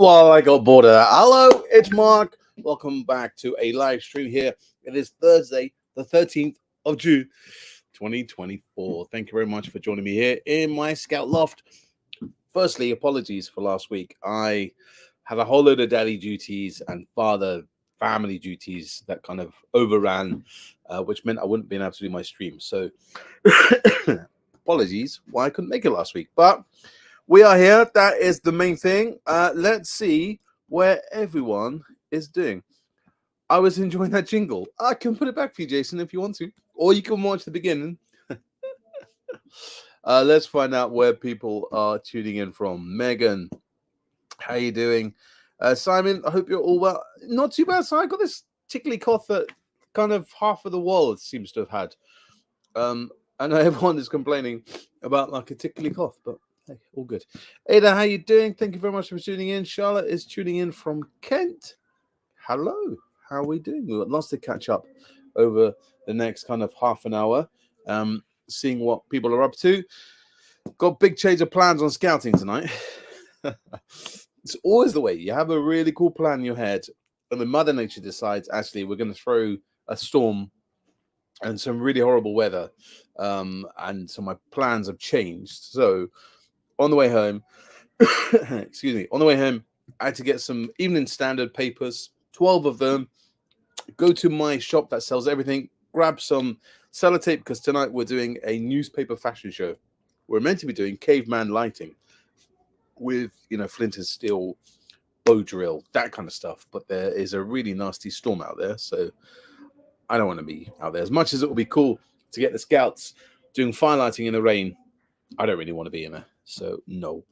Well, I got bored of that. Hello, it's Mark. Welcome back to a live stream here. It is Thursday, the 13th of June, 2024. Thank you very much for joining me here in my Scout Loft. Firstly, apologies for last week. I had a whole load of daddy duties and father family duties that kind of overran, which meant I wouldn't be able to do my stream. So apologies why I couldn't make it last week. But we are here. That is the main thing. Let's see where everyone is doing. I was enjoying that jingle. I can put it back for you, Jason, if you want to. Or you can watch the beginning. Let's find out where people are tuning in from. Megan, how you doing? Simon, I hope you're all well. Not too bad. So I got this tickly cough that kind of half of the world seems to have had. I know everyone is complaining about like a tickly cough, but hey, all good. Ada, how you doing? Thank you very much for tuning in. Charlotte is tuning in from Kent. Hello. How are we doing? We've got lots to catch up over the next kind of half an hour, seeing what people are up to. Got big change of plans on scouting tonight. It's always the way. You have a really cool plan in your head, and then Mother Nature decides, actually, we're going to throw a storm and some really horrible weather, and so my plans have changed. So on the way home, excuse me, on the way home, I had to get some Evening Standard papers, 12 of them, go to my shop that sells everything, grab some sellotape, because tonight we're doing a newspaper fashion show. We're meant to be doing caveman lighting with, flint and steel, bow drill, that kind of stuff. But there is a really nasty storm out there, so I don't want to be out there. As much as it will be cool to get the scouts doing fire lighting in the rain, I don't really want to be in there. So, no.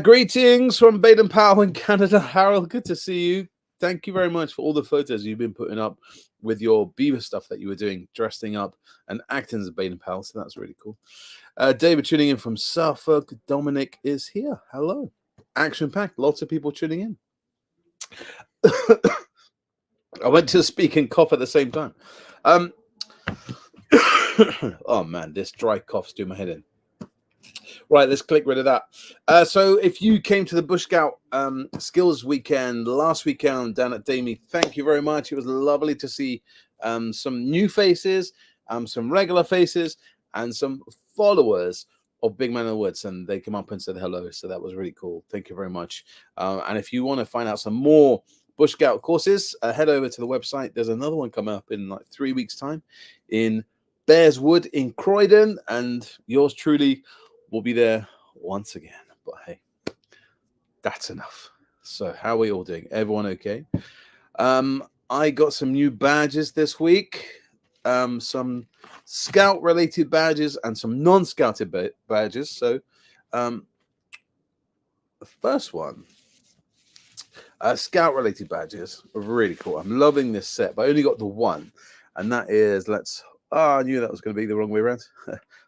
Greetings from Baden Powell in Canada. Harold, good to see you. Thank you very much for all the photos you've been putting up with your beaver stuff that you were doing, dressing up and acting as Baden Powell. So that's really cool. David tuning in from Suffolk. Dominic is here. Hello. Action-packed. Lots of people tuning in. I went to speak and cough at the same time. Oh, man, this dry cough's doing my head in. Right, let's click rid of that. So if you came to the Bush Scout Skills Weekend last weekend down at Damie, thank you very much. It was lovely to see some new faces, some regular faces, and some followers of Big Man in the Woods, and they came up and said hello, so that was really cool. Thank you very much. And if you want to find out some more Bush Scout courses, head over to the website. There's another one coming up in like 3 weeks' time in Bearswood in Croydon, and yours truly will be there once again. But hey, that's enough. So how are we all doing? Everyone okay? I got some new badges this week, some scout-related badges and some non-scouted badges. So the first one, scout-related badges are really cool. I'm loving this set, but I only got the one, and that is, I knew that was going to be the wrong way around.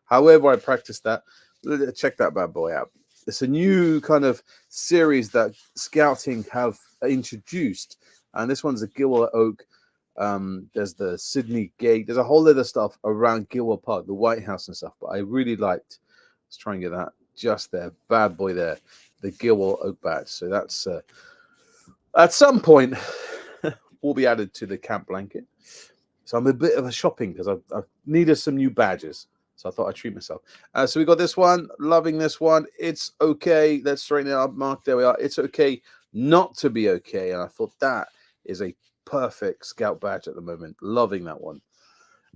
However, I practiced that. Check that bad boy out. It's a new kind of series that scouting have introduced, and this one's a Gilwell Oak. There's the Sydney Gate. There's a whole lot of stuff around Gilwell Park, the White House and stuff. But I really liked. Let's try and get that just there, bad boy there, the Gilwell Oak badge. So that's at some point will be added to the camp blanket. So I'm a bit of a shopping because I needed some new badges. So I thought I'd treat myself. So we got this one. Loving this one. It's okay. Let's straighten it up, Mark. There we are. It's okay not to be okay. And I thought that is a perfect scout badge at the moment. Loving that one.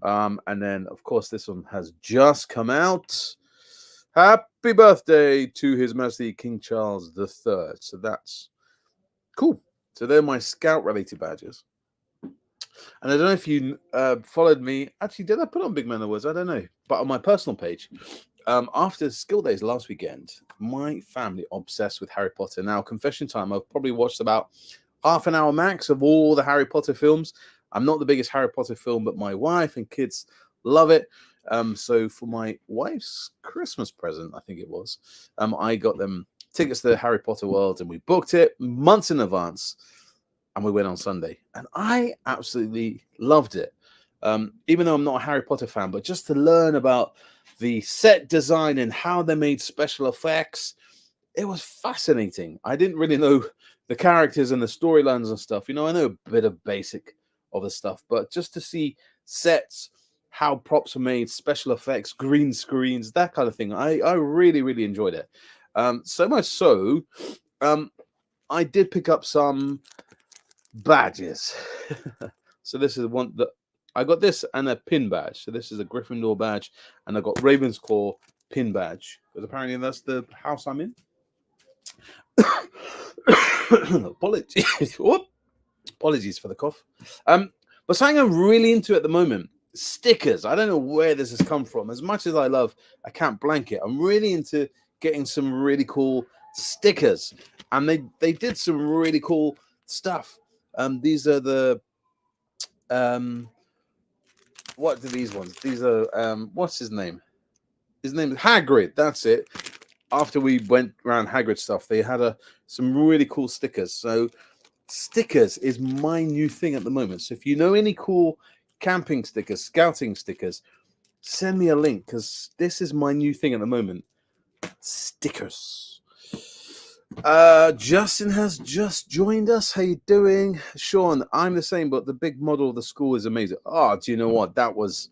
And then, of course, this one has just come out. Happy birthday to His Majesty King Charles III. So that's cool. So they're my scout-related badges. And I don't know if you followed me. Actually, did I put on Big Man in the Woods? I don't know. But on my personal page, after Skill Days last weekend, my family obsessed with Harry Potter. Now, confession time, I've probably watched about half an hour max of all the Harry Potter films. I'm not the biggest Harry Potter film, but my wife and kids love it. So for my wife's Christmas present, I think it was, I got them tickets to the Harry Potter World, and we booked it months in advance. And we went on Sunday, and I absolutely loved it. Even though I'm not a Harry Potter fan, but just to learn about the set design and how they made special effects, it was fascinating. I didn't really know the characters and the storylines and stuff. You know, I know a bit of basic of the stuff, but just to see sets, how props are made, special effects, green screens, that kind of thing, I really, really enjoyed it. So much so, I did pick up some badges. So this is one that I got, this and a pin badge. So this is a Gryffindor badge, and I got Ravensclaw pin badge, because apparently that's the house I'm in. Apologies. Whoop. Apologies for the cough. But something I'm really into at the moment, stickers. I don't know where this has come from. As much as I love a camp blanket, I'm really into getting some really cool stickers. And they did some really cool stuff. These are the what are these ones? These are what's his name? His name is Hagrid. That's it. After we went around Hagrid stuff, they had some really cool stickers. So stickers is my new thing at the moment. So if you know any cool camping stickers, scouting stickers, send me a link, because this is my new thing at the moment. Stickers. Justin has just joined us. How you doing, Sean? I'm the same, but the big model of the school is amazing. Oh, do you know what? That was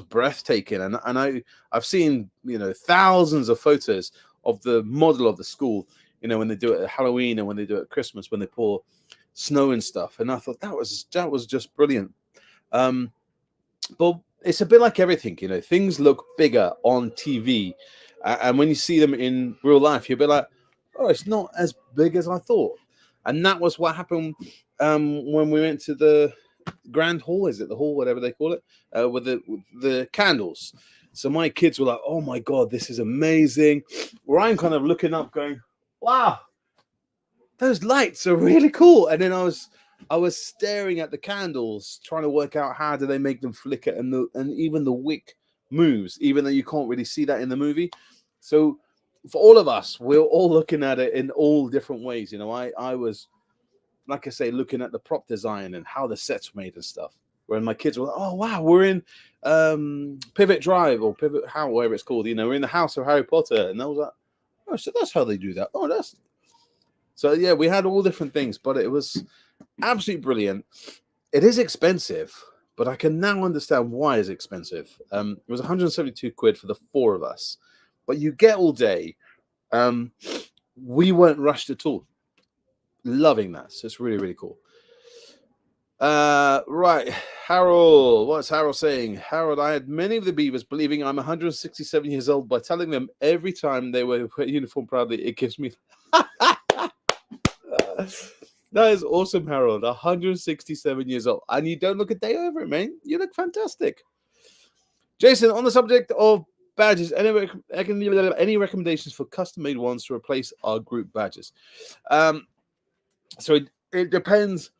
breathtaking, and I've seen, you know, thousands of photos of the model of the school, you know, when they do it at Halloween and when they do it at Christmas, when they pour snow and stuff. And I thought that was just brilliant. But it's a bit like everything, you know, things look bigger on TV, and when you see them in real life, you'll be like, oh, it's not as big as I thought. And that was what happened when we went to the Grand Hall, is it the hall, whatever they call it, with the candles. So my kids were like, oh my God, this is amazing. Where I'm kind of looking up going, wow, those lights are really cool. And then I was staring at the candles, trying to work out how do they make them flicker, and even the wick moves, even though you can't really see that in the movie. So for all of us, we're all looking at it in all different ways. You know, I was, like I say, looking at the prop design and how the sets were made and stuff. When my kids were like, oh wow, we're in Pivot Drive or Pivot How, whatever it's called. You know, we're in the house of Harry Potter, and I was like, oh, so that's how they do that. Oh, that's so yeah. We had all different things, but it was absolutely brilliant. It is expensive, but I can now understand why it's expensive. It was 172 quid for the four of us, but you get all day. We weren't rushed at all. Loving that. So it's really, really cool. Right, Harold. What's Harold saying? Harold, I had many of the beavers believing I'm 167 years old by telling them every time they wear uniform proudly, it gives me. That is awesome, Harold. 167 years old, and you don't look a day over it, man. You look fantastic. Jason, on the subject of badges, any recommendations for custom-made ones to replace our group badges? So it depends,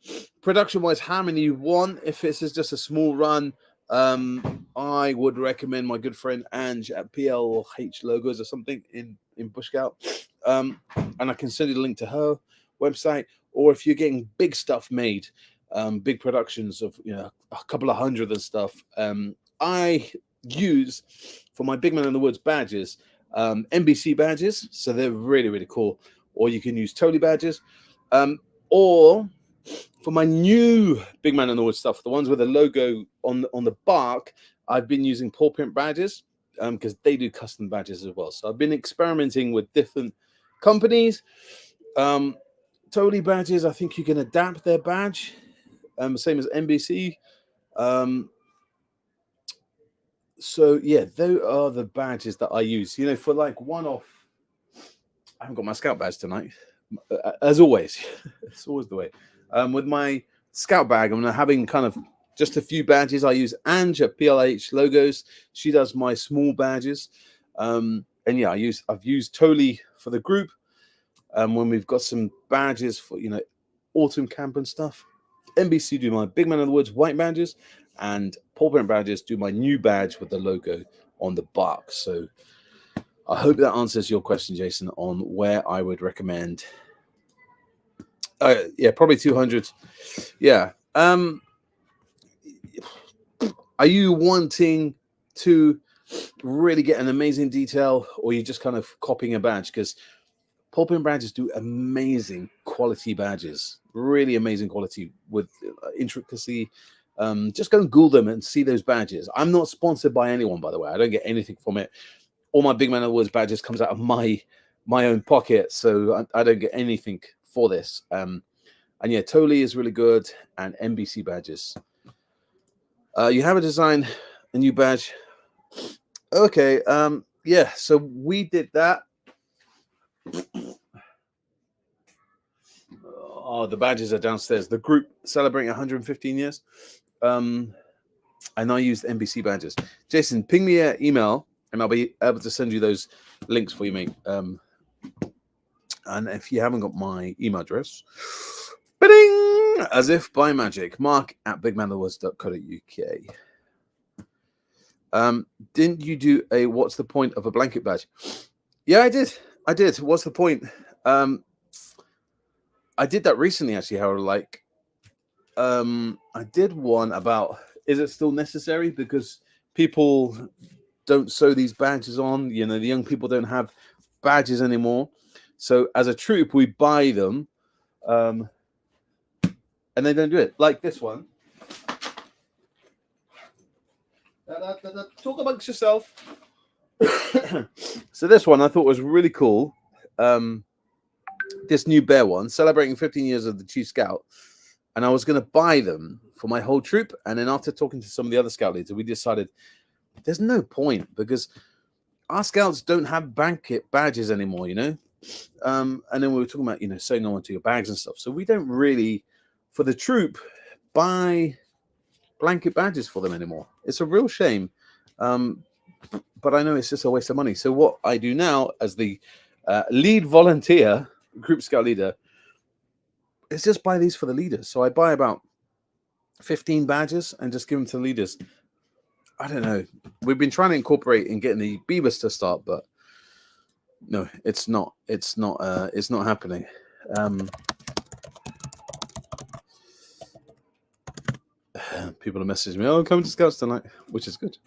production-wise, how many you want. If this is just a small run, I would recommend my good friend Ange at PLH Logos or something in Bush Scout, and I can send you the link to her website. Or if you're getting big stuff made, big productions of, you know, a couple of hundred and stuff, I use for my Big Man in the Woods badges, NBC badges, so they're really, really cool. Or you can use Totally badges. Or for my new Big Man in the Woods stuff, the ones with the logo on the bark, I've been using paw print badges, because they do custom badges as well. So I've been experimenting with different companies. Totally badges, I think you can adapt their badge, same as NBC. So yeah, those are the badges that I use. You know, for like one-off. I haven't got my Scout badge tonight, as always. It's always the way. With my Scout bag, I'm having kind of just a few badges. I use Ange at PLH Logos. She does my small badges. And yeah, I've used Totally for the group. When we've got some badges for, you know, autumn camp and stuff. NBC do my Big Man in the Woods white badges, and paw print badges do my new badge with the logo on the bark. So I hope that answers your question, Jason, on where I would recommend. Yeah, probably 200. Yeah. Are you wanting to really get an amazing detail, or are you just kind of copying a badge? Because Pulpin badges do amazing quality badges, really amazing quality with intricacy. Just go and Google them and see those badges. I'm not sponsored by anyone, by the way. I don't get anything from it. All my Big Man of the Woods badges comes out of my own pocket, so I don't get anything for this. And yeah, Totally is really good, and NBC badges. You have a design, a new badge. Okay, yeah, so we did that. Oh, the badges are downstairs. The group celebrating 115 years. And I used NBC badges. Jason, ping me an email, and I'll be able to send you those links for you, mate. And if you haven't got my email address, ba-ding, as if by magic, mark@bigmanofthewoods.co.uk. Didn't you do a what's the point of a blanket badge? Yeah, I did. What's the point? I did that recently, actually, Harold. Like, I did one about, is it still necessary? Because people don't sew these badges on. You know, the young people don't have badges anymore. So as a troop, we buy them, and they don't do it. Like this one. Talk amongst yourself. So this one I thought was really cool. This new bear one, celebrating 15 years of the Chief Scout. And I was going to buy them for my whole troop. And then after talking to some of the other scout leaders, we decided there's no point, because our scouts don't have blanket badges anymore, you know? And then we were talking about, you know, sewing on to your bags and stuff. So we don't really, for the troop, buy blanket badges for them anymore. It's a real shame. But I know it's just a waste of money. So what I do now as the lead volunteer, group scout leader, is just buy these for the leaders. So I buy about 15 badges and just give them to the leaders. I don't know. We've been trying to incorporate in getting the Beavers to start, but no, it's not happening. People are messaging me, oh, come to Scouts tonight, which is good.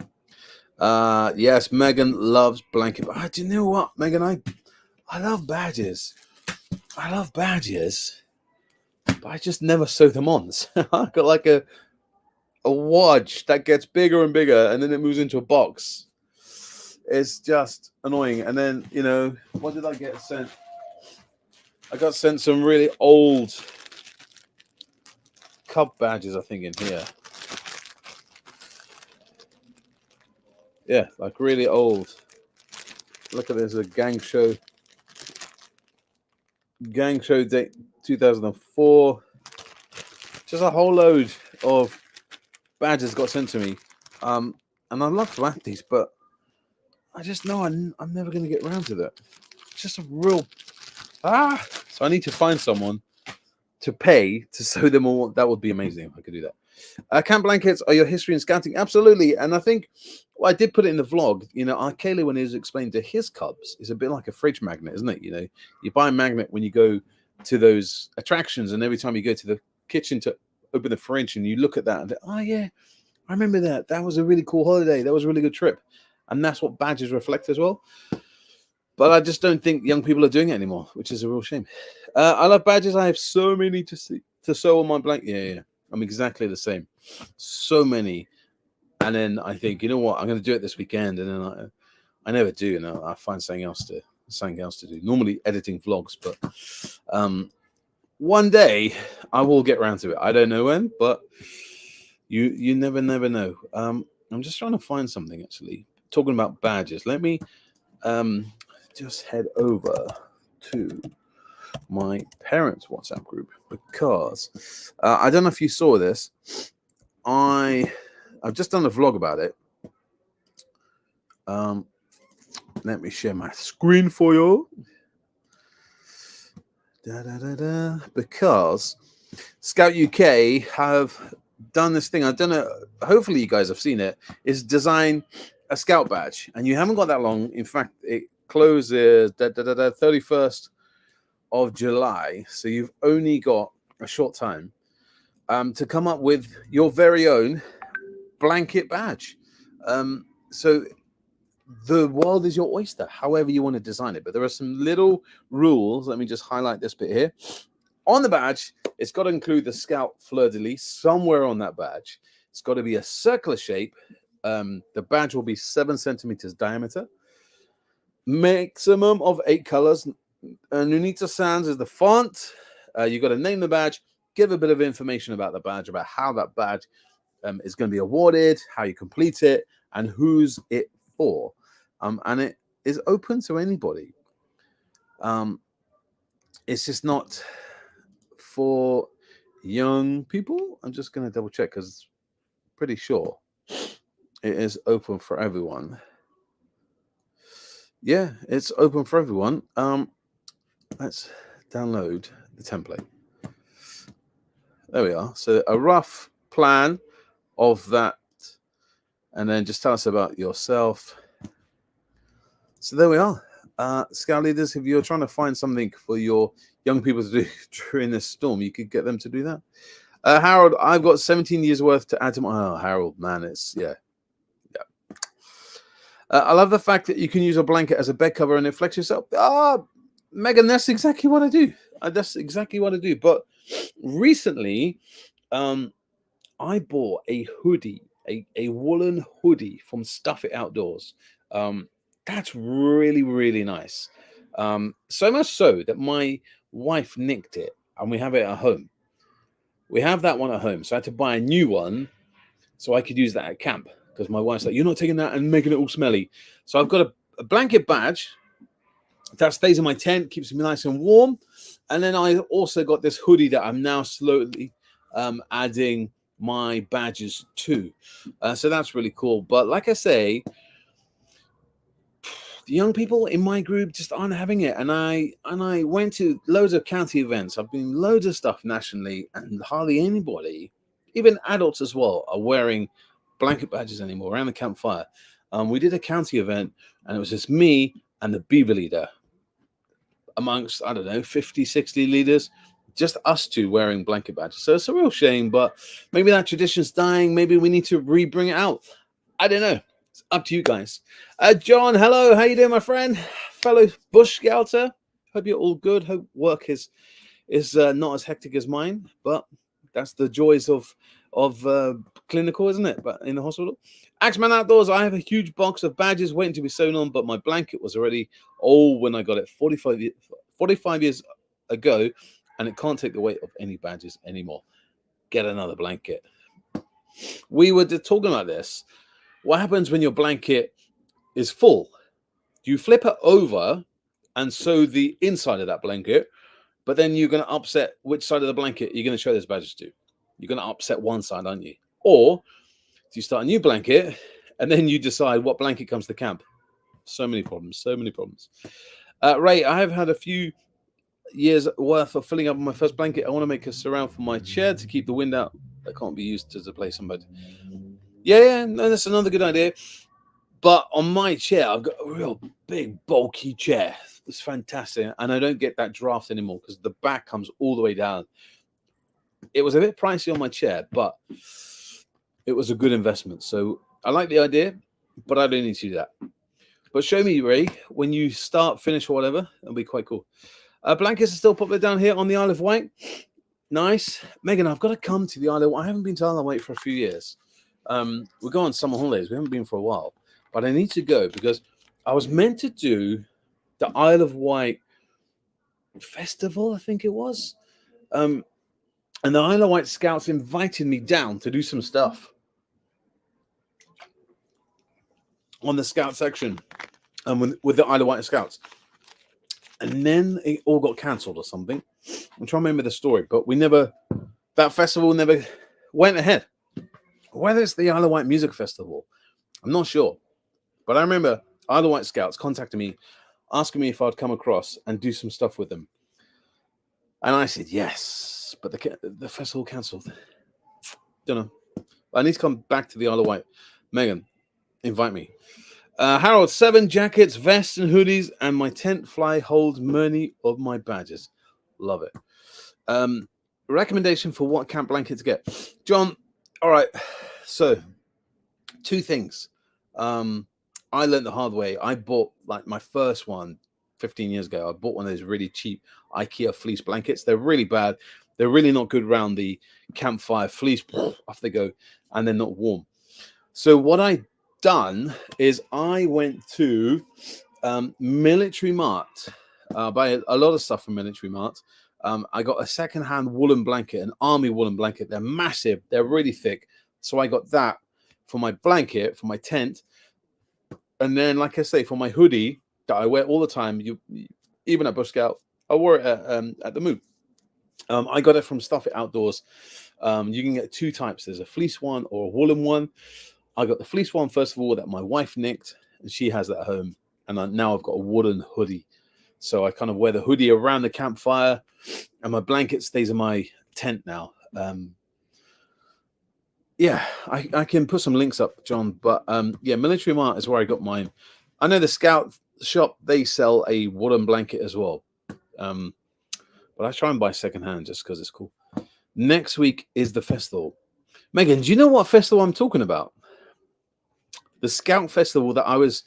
Yes, Megan loves blanket. Do you know what, Megan? I love badges. But I just never sew them on. So I got like a watch that gets bigger and bigger, and then it moves into a box. It's just annoying. And then, you know, what did I get sent? I got sent some really old Cub badges, I think, in here. Yeah, like really old. Look at this, a gang show date 2004. Just a whole load of badges got sent to me. And I'd love to add these, but I just know I'm never going to get around to that. It's just a real so I need to find someone to pay to sew them all. That would be amazing if I could do that. Camp blankets are your history in scouting, absolutely. And I think, well, I did put it in the vlog. You know, Kaylee, when he was explaining to his cubs, is a bit like a fridge magnet, isn't it? You know, you buy a magnet when you go to those attractions, and every time you go to the kitchen to open the fridge and you look at that and oh yeah, I remember that. That was a really cool holiday. That was a really good trip. And that's what badges reflect as well. But I just don't think young people are doing it anymore, which is a real shame. I love badges. I have so many to sew on my blanket. Yeah. I'm exactly the same. So many. And then I think, you know what? I'm going to do it this weekend. And then I never do. And I find something else to do. Normally editing vlogs. But one day I will get around to it. I don't know when, but you never know. I'm just trying to find something, actually. Talking about badges. Let me just head over to my parents' WhatsApp group, because I don't know if you saw this. I've just done a vlog about it. Let me share my screen for you. Because Scout UK have done this thing. I don't know. Hopefully you guys have seen it. Is design a Scout badge, and you haven't got that long. In fact, it closes 31st of July, so you've only got a short time to come up with your very own blanket badge. So the world is your oyster, however you want to design it. But there are some little rules. Let me just highlight this bit here. On the badge, it's got to include the Scout fleur-de-lis somewhere on that badge. It's got to be a circular shape. The badge will be 7 centimeters diameter. Maximum of 8 colors. Nunita Sans is the font. You've got to name the badge, give a bit of information about the badge, about how that badge is going to be awarded, how you complete it, and who's it for. And it is open to anybody. It's just not for young people. I'm just going to double check because pretty sure it is open for everyone. Yeah, it's open for everyone. Let's download the template. There we are. So a rough plan of that, and then just tell us about yourself. So there we are. Scout leaders, if you're trying to find something for your young people to do during this storm, you could get them to do that. Harold, I've got 17 years worth to add to my... Oh, Harold, man, it's... Yeah. I love the fact that you can use a blanket as a bed cover and it flex yourself. Megan, that's exactly what I do. That's exactly what I do. But recently, I bought a hoodie, a woolen hoodie from Stuff It Outdoors. That's really, really nice. So much so that my wife nicked it and we have it at home. We have that one at home. So I had to buy a new one so I could use that at camp. Because my wife's like, you're not taking that and making it all smelly. So I've got a blanket badge that stays in my tent, keeps me nice and warm. And then I also got this hoodie that I'm now slowly adding my badges to. So that's really cool. But like I say, the young people in my group just aren't having it. And I went to loads of county events. I've been loads of stuff nationally, and hardly anybody, even adults as well, are wearing blanket badges anymore around the campfire. We did a county event, and it was just me and the beaver leader amongst, I don't know, 50, 60 leaders, just us two wearing blanket badges. So it's a real shame, but maybe that tradition's dying. Maybe we need to re-bring it out. I don't know. It's up to you guys. John, hello. How you doing, my friend? Fellow Bush Scouter. Hope you're all good. Hope work is not as hectic as mine, but that's the joys of clinical, isn't it? But in the hospital. Axeman Outdoors, I have a huge box of badges waiting to be sewn on, but my blanket was already old when I got it 45 years ago, and it can't take the weight of any badges anymore. Get another blanket. We were talking about this. What happens when your blanket is full? You flip it over and sew the inside of that blanket, but then you're going to upset which side of the blanket you're going to show those badges to. You're going to upset one side, aren't you? Or do you start a new blanket and then you decide what blanket comes to camp? So many problems, so many problems. Ray, I have had a few years worth of filling up my first blanket. I want to make a surround for my chair to keep the wind out. That can't be used as a place on bed. Yeah, no, that's another good idea. But on my chair, I've got a real big, bulky chair. It's fantastic. And I don't get that draft anymore because the back comes all the way down. It was a bit pricey on my chair, but it was a good investment. So I like the idea, but I don't need to do that. But show me, Ray, when you start, finish, or whatever. It'll be quite cool. Blankets are still popular down here on the Isle of Wight. Nice. Megan, I've got to come to the Isle of Wight. I haven't been to Isle of Wight for a few years. We go on summer holidays. We haven't been for a while. But I need to go because I was meant to do the Isle of Wight festival, I think it was. And the Isle of Wight Scouts invited me down to do some stuff on the Scout section with the Isle of Wight Scouts. And then it all got cancelled or something. I'm trying to remember the story, but that festival never went ahead. Whether it's the Isle of Wight Music Festival, I'm not sure. But I remember Isle of Wight Scouts contacted me, asking me if I'd come across and do some stuff with them. And I said yes, but the festival cancelled. Don't know. I need to come back to the Isle of Wight. Megan, invite me. Harold, 7 jackets, vests, and hoodies, and my tent fly holds many of my badges. Love it. Recommendation for what camp blanket to get. John, all right. So, 2 things. I I learned the hard way. I bought like my first one 15 years ago. I bought one of those really cheap IKEA fleece blankets. They're really bad. They're really not good around the campfire. Fleece off they go, and they're not warm. So what I done is I went to Military Mart, buy a lot of stuff from Military Mart. I got a secondhand woolen blanket, an army woolen blanket. They're massive. They're really thick. So I got that for my blanket, for my tent. And then, like I say, for my hoodie that I wear all the time, even at Bush Scout, I wore it at the Moot. I got it from Stuff It Outdoors. You can get two types. There's a fleece one or a woolen one. I got the fleece one, first of all, that my wife nicked, and she has it at home. And now I've got a woolen hoodie. So I kind of wear the hoodie around the campfire, and my blanket stays in my tent now. Yeah, I can put some links up, John. But yeah, Military Mart is where I got mine. I know the Scout shop, they sell a woolen blanket as well. But I try and buy secondhand just because it's cool. Next week is the festival. Megan, do you know what festival I'm talking about? The Scout Festival that I was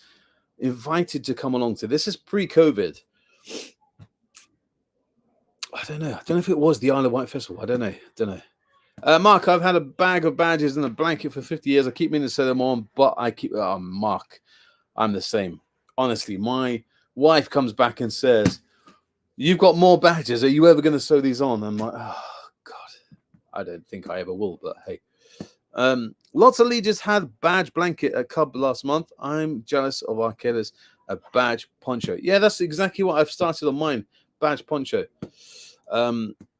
invited to come along to. This is pre-COVID. I don't know. I don't know if it was the Isle of Wight Festival. I don't know. Mark, I've had a bag of badges and a blanket for 50 years. I keep meaning to set them on, but I keep... Oh, Mark, I'm the same. Honestly, my wife comes back and says, "You've got more badges. Are you ever going to sew these on?" I'm like, oh, God. I don't think I ever will, but hey. Lots of leaders had badge blanket at Cub last month. I'm jealous of Arcadas, a badge poncho. Yeah, that's exactly what I've started on mine. Badge poncho.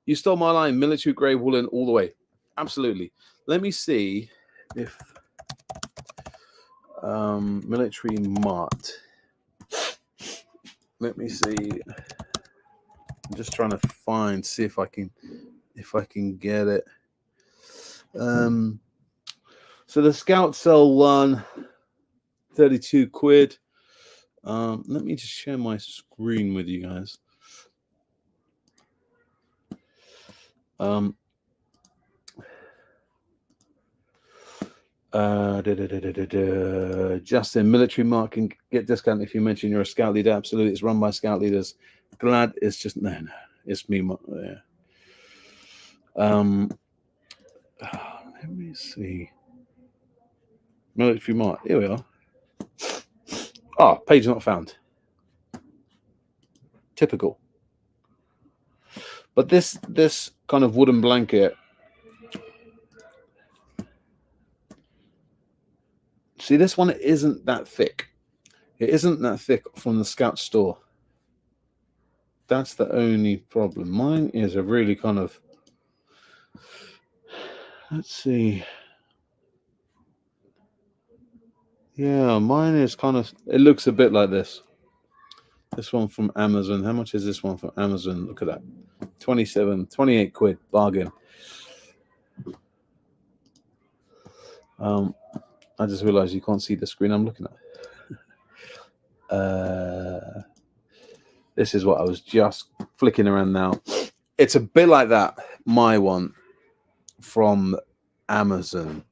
You stole my line, military grey woolen all the way. Absolutely. Let me see if Military Mart. Let me see. I'm just trying to see if I can get it. So the Scout sell one, 32 quid. Let me just share my screen with you guys. Justin, Military Mart can get discount if you mention you're a Scout leader. Absolutely, it's run by Scout leaders. Glad it's just no, it's me. Yeah. Let me see. Military Mart. Here we are. Oh, page not found. Typical. But this kind of wooden blanket. See, this one isn't that thick. It isn't that thick from the Scout store. That's the only problem. Mine is a really kind of... Let's see. Yeah, mine is kind of... It looks a bit like this. This one from Amazon. How much is this one from Amazon? Look at that. 28 quid. Bargain. I just realized you can't see the screen I'm looking at. This is what I was just flicking around now. It's a bit like that, my one from Amazon.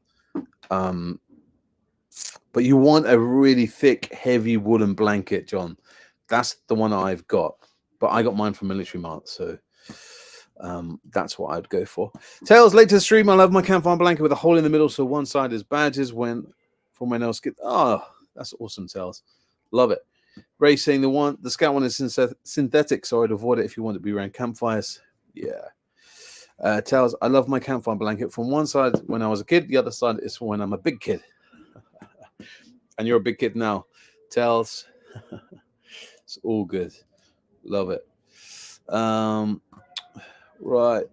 But you want a really thick, heavy woolen blanket, John. That's the one I've got. But I got mine from Military Mart, so that's what I'd go for. Tails, latest stream. I love my campfire blanket with a hole in the middle, so one side is badges when else get... Oh, that's awesome, Tails. Love it. Ray saying the Scout one is synthetic, so I'd avoid it if you want to be around campfires. Yeah. Tails, I love my campfire blanket from one side when I was a kid, the other side is for when I'm a big kid. And you're a big kid now. Tails. It's all good. Love it. Right.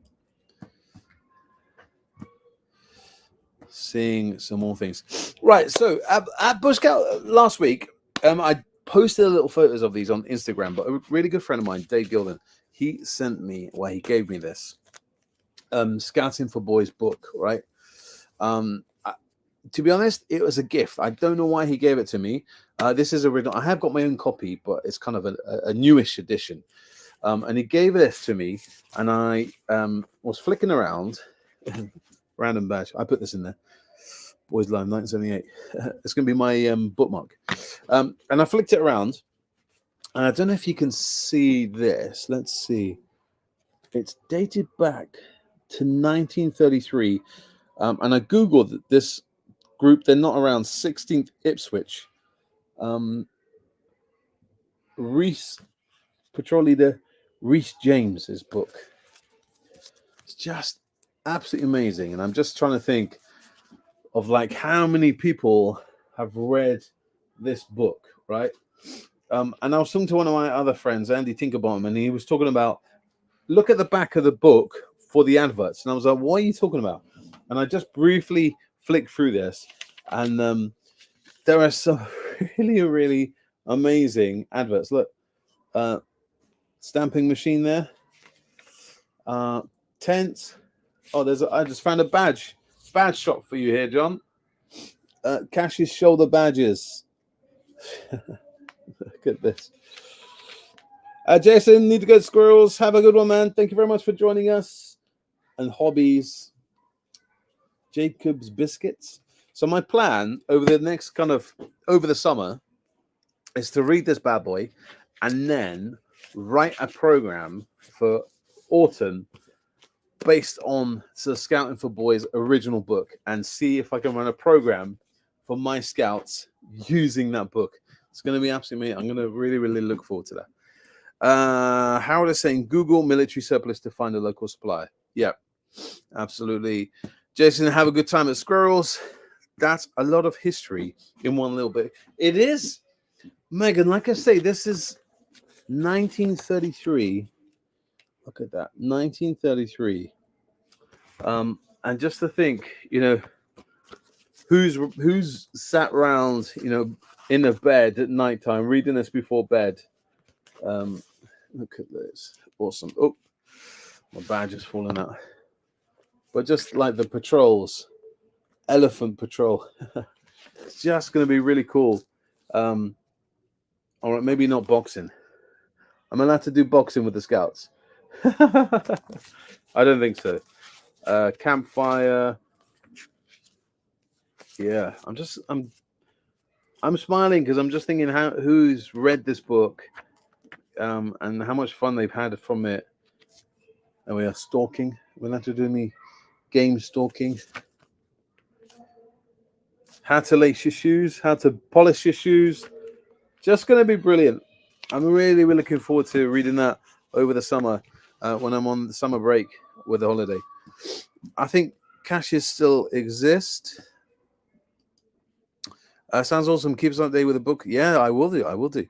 Seeing some more things. Right. So at Bush Scout last week, I posted a little photos of these on Instagram, but a really good friend of mine, Dave Gilden, he sent me, he gave me this Scouting for Boys book, right? To be honest, it was a gift. I don't know why he gave it to me. This is original. I have got my own copy, but it's kind of a newish edition. And he gave this to me, and I was flicking around. Random badge. I put this in there. Boys Live 1978. It's going to be my bookmark. And I flicked it around, and I don't know if you can see this. Let's see. It's dated back to 1933. And I Googled this group. They're not around. 16th Ipswich. Reese, patrol leader Reese James's book. It's just absolutely amazing. And I'm just trying to think of like how many people have read this book, right? And I was talking to one of my other friends, Andy Tinkerbottom, and he was talking about look at the back of the book for the adverts. And I was like, what are you talking about? And I just briefly flicked through this, and there are some really, really amazing adverts. Look, stamping machine there. Tent. Oh, I just found a badge shop for you here, John. Cash's shoulder badges. Look at this. Jason, need to go to squirrels. Have a good one, man. Thank you very much for joining us. And hobbies. Jacob's biscuits. So my plan over the summer is to read this bad boy and then write a program for autumn based on the Scouting for Boys original book and see if I can run a program for my scouts using that book. It's going to be absolutely amazing. I'm going to really, really look forward to that. Howard is saying Google military surplus to find a local supply. Yeah, absolutely. Jason, have a good time at Squirrels. That's a lot of history in one little bit. It is, Megan, like I say, this is 1933. Look at that, 1933. And just to think, who's sat around, in a bed at nighttime reading this before bed. Look at this, awesome. Oh, my badge is falling out. But just like the patrols, elephant patrol, it's just going to be really cool. All right, maybe not boxing. I'm allowed to do boxing with the scouts. I don't think so. Campfire. Yeah, I'm smiling because I'm just thinking who's read this book, and how much fun they've had from it. And we are stalking. We'll have to do me game stalking. How to lace your shoes, how to polish your shoes. Just going to be brilliant. I'm really, really looking forward to reading that over the summer when I'm on the summer break with the holiday. I think caches still exist. Sounds awesome. Keep us updated with a book. Yeah, I will do.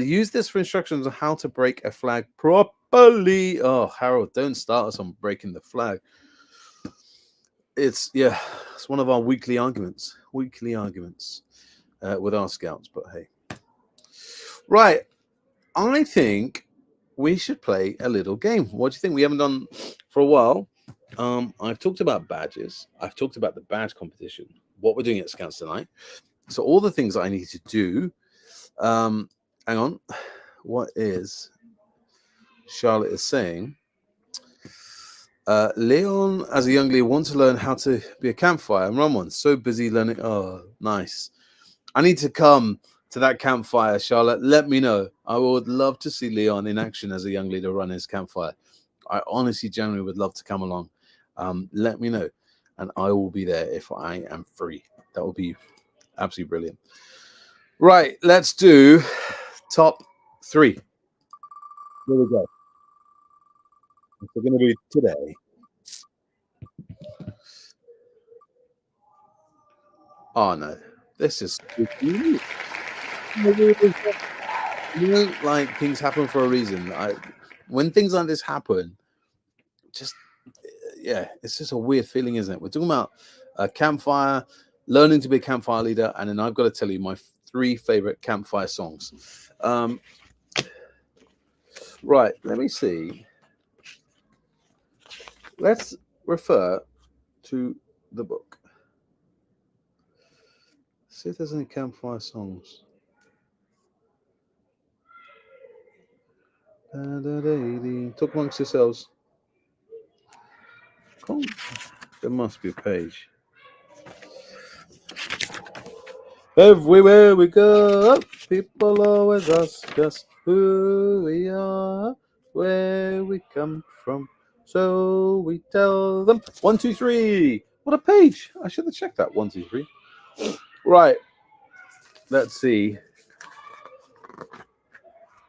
Use this for instructions on how to break a flag properly. Oh, Harold, don't start us on breaking the flag. It's one of our weekly arguments with our scouts. But hey, right. I think we should play a little game. What do you think? We haven't done for a while. I've talked about badges. I've talked about the badge competition. What we're doing at Scouts tonight. So all the things I need to do. Hang on. What is Charlotte is saying? Leon, as a young leader, wants to learn how to be a campfire and run one. So busy learning. Oh, nice. I need to come to that campfire, Charlotte. Let me know. I would love to see Leon in action as a young leader run his campfire. I honestly, genuinely would love to come along. Let me know, and I will be there if I am free. That will be absolutely brilliant. Right, let's do top 3. Here we go. We're going to do today. Oh no, this is like things happen for a reason. When things like this happen, just it's just a weird feeling, isn't it? We're talking about a campfire, learning to be a campfire leader, and then I've got to tell you my 3 favorite campfire songs. Right, let me see. Let's refer to the book. See if there's any campfire songs. Talk amongst yourselves. There must be a page. Everywhere we go, people always ask us who we are, where we come from. So we tell them 1, 2, 3. What a page! I should have checked that 1, 2, 3. Right. Let's see.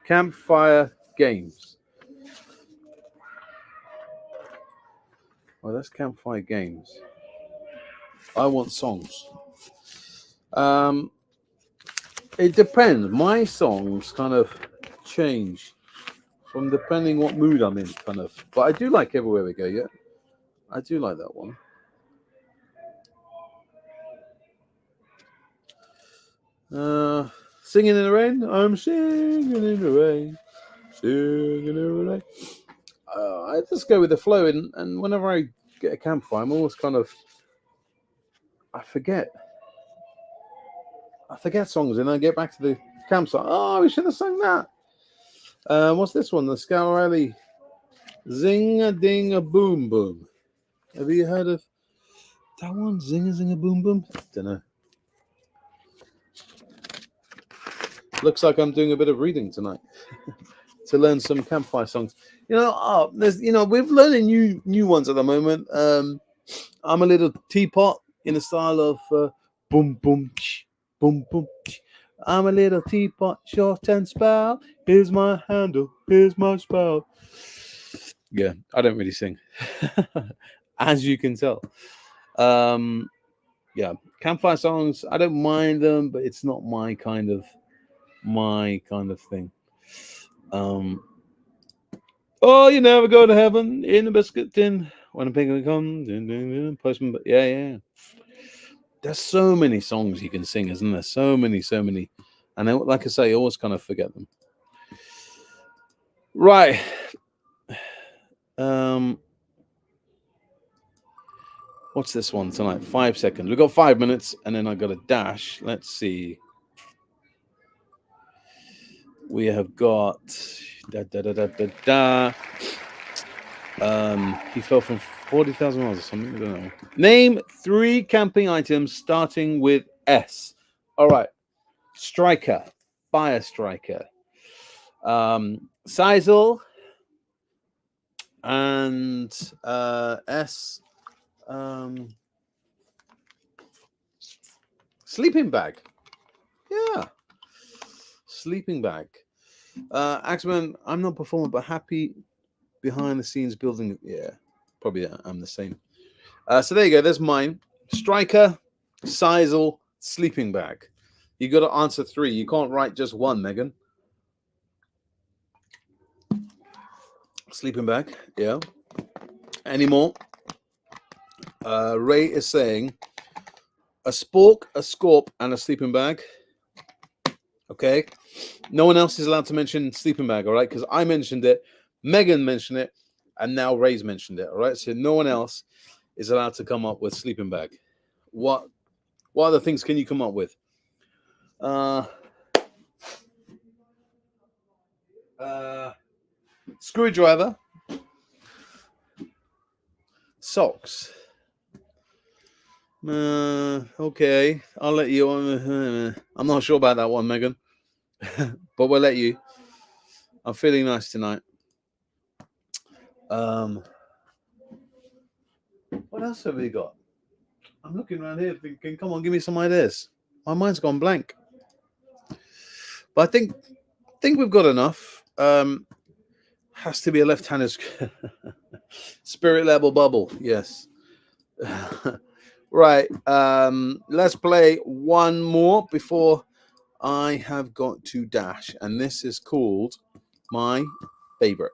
Campfire games. Well, that's campfire games. I want songs. It depends. My songs kind of change from depending what mood I'm in, kind of. But I do like Everywhere We Go. Yeah, I do like that one. Singing in the rain. I'm singing in the rain, singing in the rain. I just go with the flow, and whenever I get a campfire, I'm always kind of I forget songs, and I get back to the campsite. Oh, we should have sung that. What's this one? The Scout Rally. Zing a ding a boom boom. Have you heard of that one? Zing a zing a boom boom. Don't know. Looks like I'm doing a bit of reading tonight to learn some campfire songs. There's we're learning new ones at the moment. I'm a little teapot in the style of boom boom boom boom. I'm a little teapot, short and spout. Here's my handle, here's my spout. Yeah, I don't really sing, as you can tell. Yeah, campfire songs. I don't mind them, but it's not my kind of thing. Oh, you never go to heaven in a biscuit tin when a penguin comes. Postman, but yeah. There's so many songs you can sing, isn't there? So many. And then, like I say, you always kind of forget them. Right. What's this one tonight? 5 seconds. We've got 5 minutes, and then I got a dash. Let's see. We have got he fell from 40,000 miles or something. I don't know. Name 3 camping items starting with S. All right. Striker, fire striker. Sisal and S. Sleeping bag. Yeah. Sleeping bag. Axeman, I'm not performing, but happy behind the scenes building. Yeah, probably I'm the same. So there you go. There's mine. Striker, Sisal, sleeping bag. You got to answer 3. You can't write just one, Megan. Sleeping bag. Yeah. Any more? Ray is saying a spork, a scorp, and a sleeping bag. Okay. No one else is allowed to mention sleeping bag, all right? Because I mentioned it, Megan mentioned it, and now Ray's mentioned it, all right? So no one else is allowed to come up with sleeping bag. What other things can you come up with? Screwdriver, socks. Okay, I'll let you. I'm not sure about that one, Megan, but we'll let you. I'm feeling nice tonight. What else have we got? I'm looking around here thinking, come on, give me some ideas. My mind's gone blank. But I think we've got enough. Has to be a left-handed spirit level bubble. Yes. Right. Let's play one more before I have got to dash. And this is called My Favorite.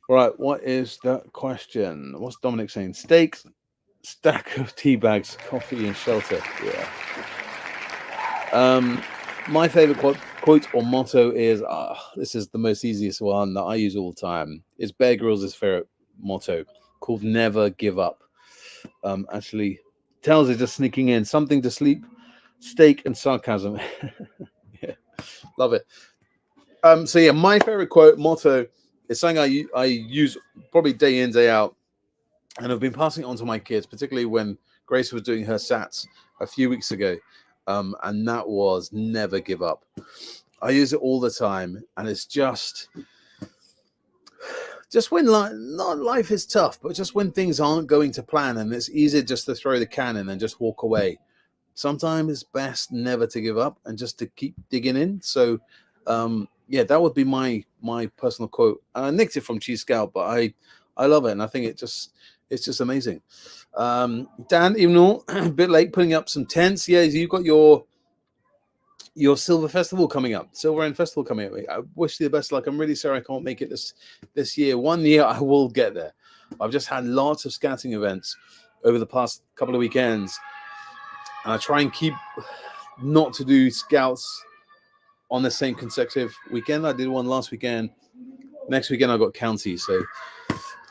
Right. What is the question? What's Dominic saying? Steaks, stack of tea bags, coffee, and shelter. Yeah. My favorite quote or motto is, this is the most easiest one that I use all the time. It's Bear Grylls' favorite motto called Never Give Up. Actually, tells it just sneaking in something to sleep, steak, and sarcasm. Yeah, love it. So yeah, my favorite quote motto is something I use probably day in, day out, and I've been passing it on to my kids, particularly when Grace was doing her sats a few weeks ago, and that was never give up. I use it all the time, and it's just when life is tough, but just when things aren't going to plan, and it's easier just to throw the can in and just walk away. Sometimes it's best never to give up and just to keep digging in. So, yeah, that would be my personal quote. I nicked it from Cheese Scout, but I love it, and I think it's just amazing. Dan, even though a bit late, putting up some tents. Yeah, you've got your Silver Festival coming up, Silver End Festival coming up. I wish you the best luck. I'm really sorry I can't make it this year. One year I will get there. I've just had lots of scouting events over the past couple of weekends, and I try and keep not to do scouts on the same consecutive weekend. I did one last weekend. Next weekend I got county, so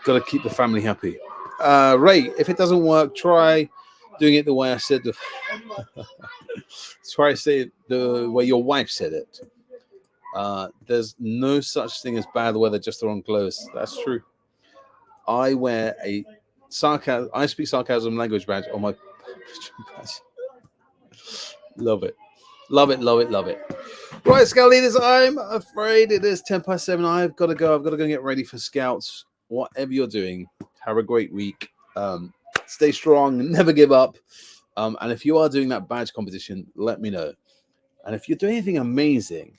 got to keep the family happy. Ray, if it doesn't work, try doing it the way I said. Try to say it the way your wife said it. There's no such thing as bad weather, just the wrong clothes. That's true. I wear a sarcasm. I speak sarcasm language badge on my badge. Love it. Love it, love it, love it. Right, Scout leaders, I'm afraid it is 7:10. I've got to go. I've got to go and get ready for Scouts. Whatever you're doing, have a great week. Stay strong, never give up. And if you are doing that badge competition, let me know. And if you're doing anything amazing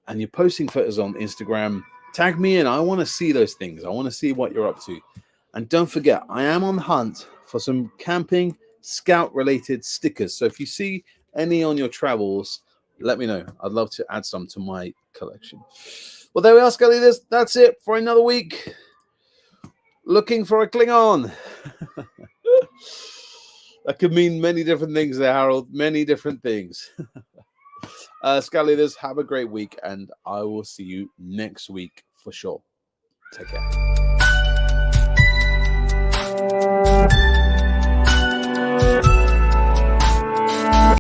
and you're posting photos on Instagram, tag me in. I want to see those things. I want to see what you're up to. And don't forget, I am on the hunt for some camping Scout-related stickers. So if you see any on your travels, let me know. I'd love to add some to my collection. Well, there we are, Scout leaders. That's it for another week. Looking for a Klingon. That could mean many different things there, Harold. Many different things. Scout leaders, have a great week, and I will see you next week for sure. Take care.